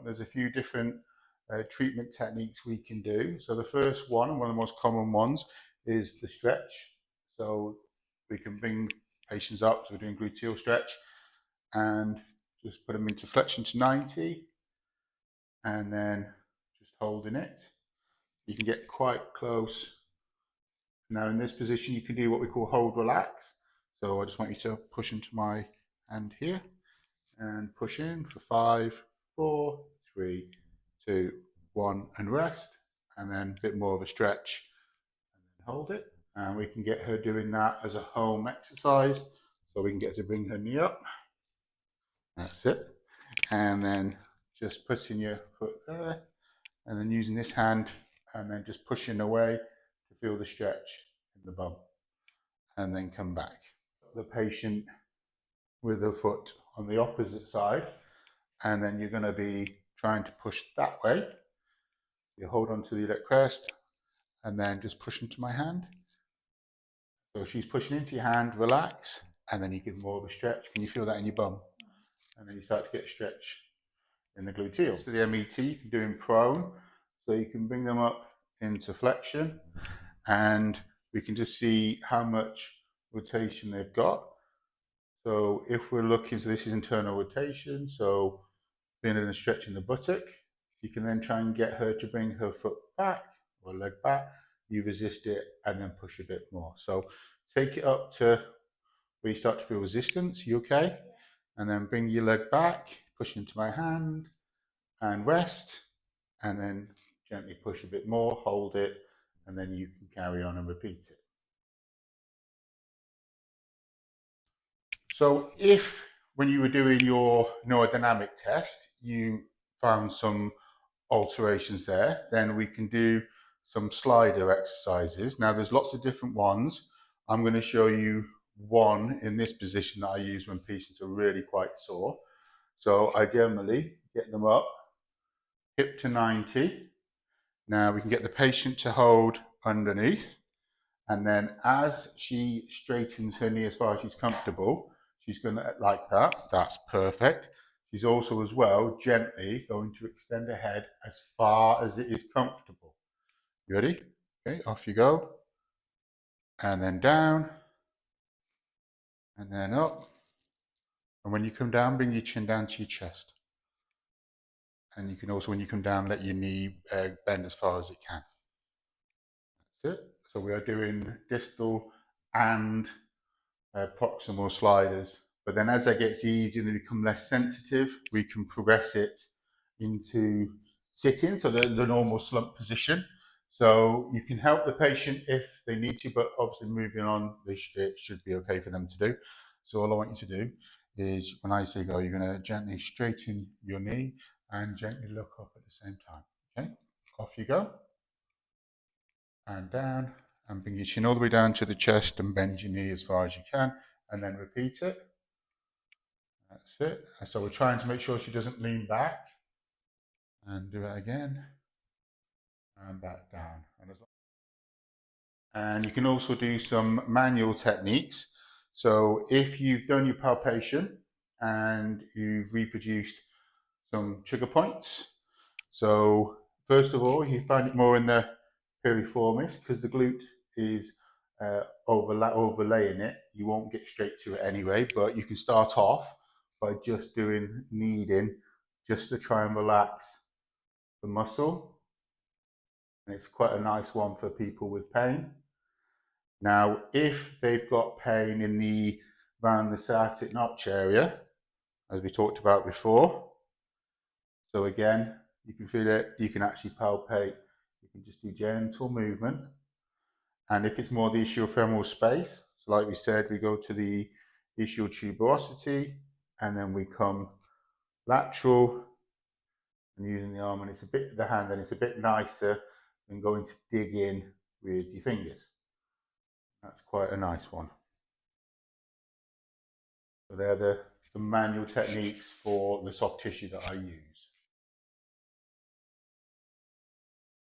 There's a few different treatment techniques we can do. So the first one, and one of the most common ones, is the stretch. So we can bring patients up, so we're doing gluteal stretch, and just put them into flexion to 90, and then just holding it. You can get quite close. Now in this position, you can do what we call hold relax. So I just want you to push into my hand here and push in for 5, 4, 3, 2, 1, and rest, and then a bit more of a stretch, and then hold it. And we can get her doing that as a home exercise. So we can get her to bring her knee up. That's it. And then just putting your foot there, and then using this hand, and then just pushing away to feel the stretch in the bum, and then come back. The patient with the foot on the opposite side, and then you're going to be trying to push that way. You hold on to the leg crest and then just push into my hand. So she's pushing into your hand, relax, and then you give more of a stretch. Can you feel that in your bum? And then you start to get stretch in the gluteals. So the MET you can do in prone, so you can bring them up into flexion, and we can just see how much rotation they've got. So if we're looking, so this is internal rotation, so being in a stretch in the buttock, you can then try and get her to bring her foot back or leg back. You resist it and then push a bit more. So take it up to where you start to feel resistance. You okay? And then bring your leg back, push into my hand and rest, and then gently push a bit more, hold it, and then you can carry on and repeat it. So if when you were doing your neurodynamic test, you found some alterations there, then we can do some slider exercises. Now there's lots of different ones. I'm going to show you one in this position that I use when patients are really quite sore. So I generally get them up, hip to 90. Now we can get the patient to hold underneath, and then as she straightens her knee as far as she's comfortable, she's going to, like that, that's perfect. She's also as well gently going to extend her head as far as it is comfortable. You ready? Okay, off you go. And then down, and then up. And when you come down, bring your chin down to your chest. And you can also, when you come down, let your knee bend as far as it can. That's it. So we are doing distal and proximal sliders. But then as that gets easier and they become less sensitive, we can progress it into sitting, so the normal slump position. So you can help the patient if they need to, but obviously moving on, it should be okay for them to do. So all I want you to do is, when I say go, you're going to gently straighten your knee and gently look up at the same time. Okay, off you go. And down, and bring your chin all the way down to the chest and bend your knee as far as you can, and then repeat it. That's it. So we're trying to make sure she doesn't lean back, and do it again, and back down. And you can also do some manual techniques. So if you've done your palpation and you've reproduced some trigger points, so first of all, you find it more in the piriformis, because the glute is overlaying it. You won't get straight to it anyway, but you can start off by just doing kneading, just to try and relax the muscle. And it's quite a nice one for people with pain. Now, if they've got pain in around the sciatic notch area, as we talked about before, so again, you can feel it, you can actually palpate, you can just do gentle movement. And if it's more the ischiofemoral space, so like we said, we go to the ischial tuberosity, and then we come lateral and using the arm, and it's a bit the hand, and it's a bit nicer than going to dig in with your fingers. That's quite a nice one. So they're the manual techniques for the soft tissue that I use.